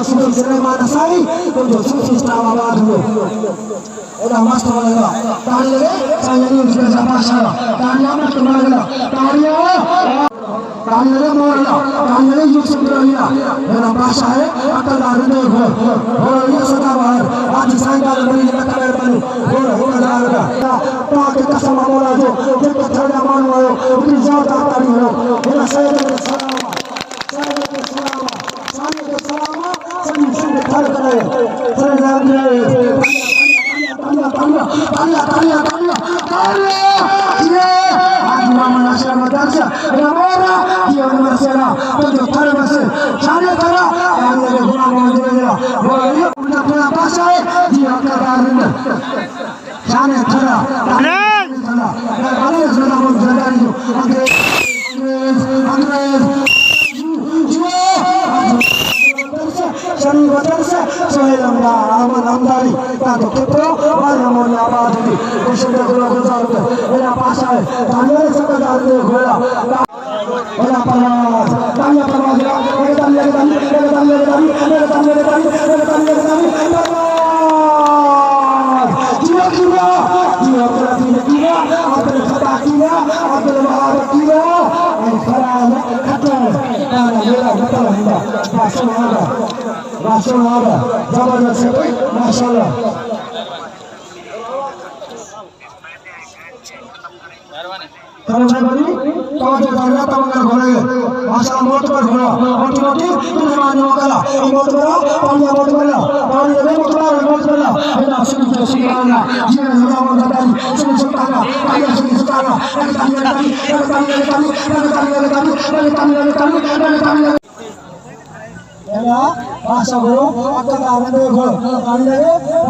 Sufi Sulaiman Asari untuk Sufi Islamabad dulu. Udah mas tahu lagi, tadi lagi saya ini sudah siapa saya, tadi apa kembali lah, tadi lagi mau lah, tadi lagi Yusuf Ibrahimnya, dalam bahasa akan ada ni ini sudah bahar, आज सायंकाल बनी कथा बनी, ada, tak kita sama bola tu, kita terima manusia, kita jauh tak tadi kita saya dengan selama, Shani Badarsa, Sohail Ahmad Hamdani, Tato Kipro, Ramon Abadi, Kushida Gulazarta, Ela Pasha, Daniel Sakadar Gola, Ola Palas, Tanya Palas, Rasulullah, Jabardast, Mashallah. Kalau saya beri, kalau saya tanya, tahu nggak boleh? Masalah motor boleh, otomatis ini mana makala, motor, tanya motor, tanya lagi motor, ada sini sekarang, dia sudah mengatakan sini sekarang, tanya sini sekarang, tanya. Ya, bahasa guru, akan ada guru, ada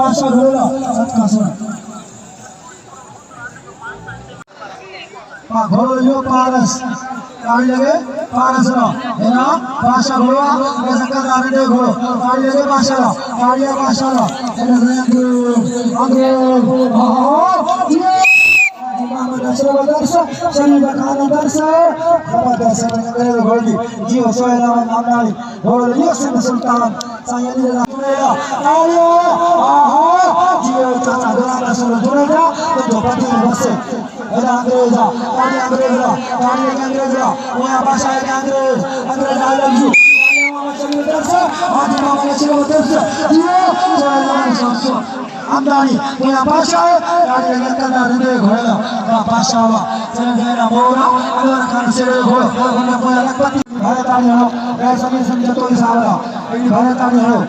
bahasa guru lah, kasar. Pak guru itu paras, ada paras lah, ya, bahasa guru, akan ada guru, ada bahasa lah, ada guru, Shani Bakana Darsa, Jabardast dengan Goldi, Jio Sohail Ahmad Hamdani, Goldi Yusuf Sultan, saya ini adalah Ayo, Jio Caca Dolan Rasul Juraja, untuk parti bersih. Ada Angreza, Muya Pasha Angrez Alamju. Hamdani, Muya Pasha, ada yang kena ribet gola, Pasha, saya mora, ada kan sere gola, ada Muya Lakpati, Bharatani ho, ऐसा में समझो तो इसारा, ini Bharatani ho,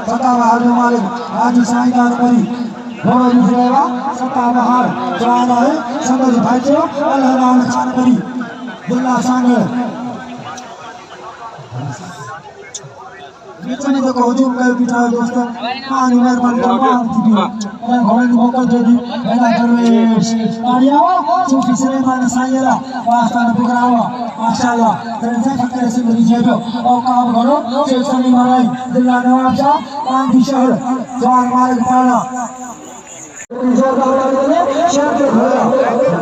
Satawahar Malik, आज cider परी, गोला जुड़ेगा, Satawahar, जाना है, समझ भाइयों, अल्लाह खान परी, दुल्ला सांगे. Bicara itu kau juga kayak bicara dosa, ani merman kaman tidur, dan orang di bawah jadi, enak terus. Ariya, Sufi Sulaiman saya lah, pasal pegawai, masalah, ternyata kita sendiri jadi, kau kalau sesuatu marai, dengan nawabja, anti syahir, jual marai kepala.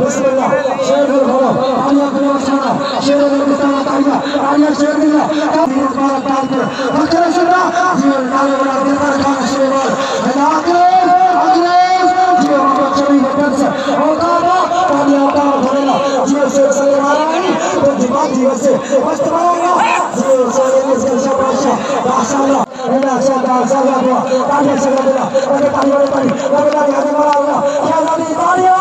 Bismillah, share karo, tanya karo sana, share karo tanya, tanya share dila, kami para tanpa, akhirnya sudah, dia kalau berada di mana share, akhirnya, dia mampu cari berkasa, apa, tanya apa bolehlah, dia share marah, berdebat dia se, pasti marah, dia share siapa masalah, ada salah dua, tanya salah, ada tanya ada malah, ya tadi tanya.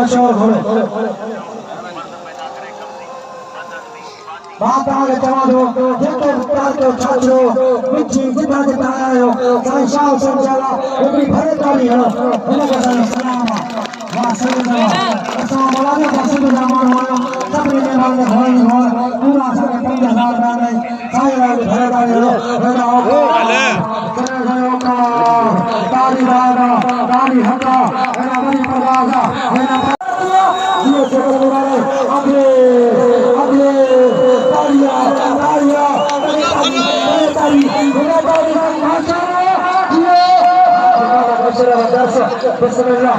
मशहूर घोड़े बात आगे चला दो जेके प्यार के छात्रो मिठी जितना जितना आयो साईं शाह समझाला उनकी भरताली है उनका सलाम वाह सही असा मौलाना कासिम रहमान हुआ सब ने माने घोड़े घोड़ पूरा सब 5000 गाने साईं राज भरताली है मेरा ओका ताली बागा ताली हक्का मेरा बड़ी परवाजा मेरा ये जगह वाले अगले अगले तालिया तालिया ताली बिस्मिल्लाह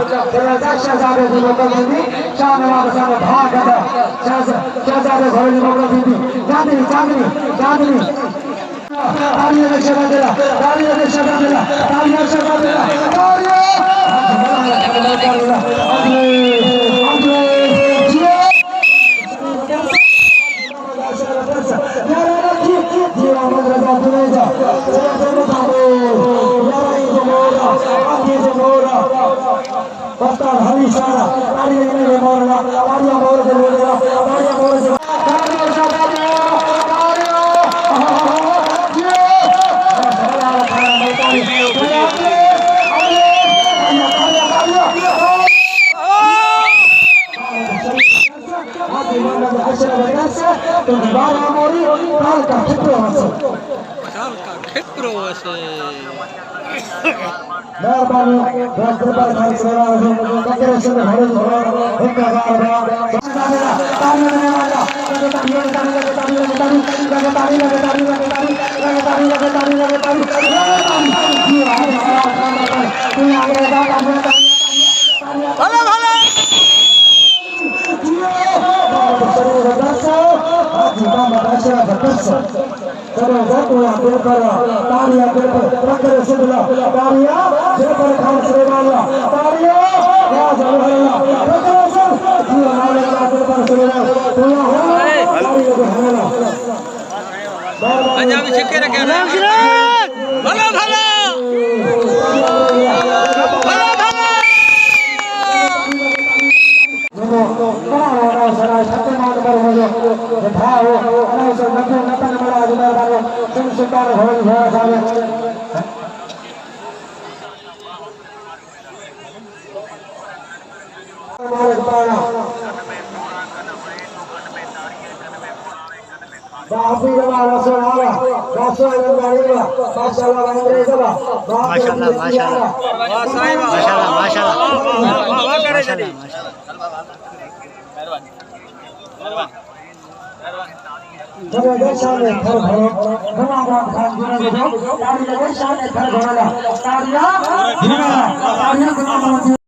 शहजादे की मुकद्दमी शाहनवाज साहब भाग गया शहजादे घोड़े की मुकद्दमी चांदनी चांदनी चांदनी तालिया के शहजादे तालिया के शहजादे तालिया शहजादे तालिया Pastor Hari Shara, Hari Ini Morla, Hari Amor de Morla, Hari Amor de मेहरबानी दरबार खान सेवा हो ककरे से हरे धोरा एक हजार ताली लगने वाला ताली चलो जातो या पेपर तालिया पेपर रखरे सिद्धला तालिया पेपर खान श्रीमाला तालिया या जलहला रखरे से जीवा नाले का पेपर श्रीमाला पूरा हो तालिया को हमेला पंजाबी छिके रखे राम सिराज भला भला सराय सत्यमान पर हो जो भाव अनाउंस नतन बड़ा जुमेदार सिंह सुल्तान भवन भरा साले हमारे पाया बापी जमा रसोल आला रसोल गाड़ीला माशाल्लाह अंग्रेज बा माशाल्लाह माशाल्लाह वाह साईं माशाल्लाह माशाल्लाह वाह करे जल्दी जबरदस्त सामने घर भरो धन्यवाद खान जी ने ताली लगे सामने घर भरोला तालियां तालियां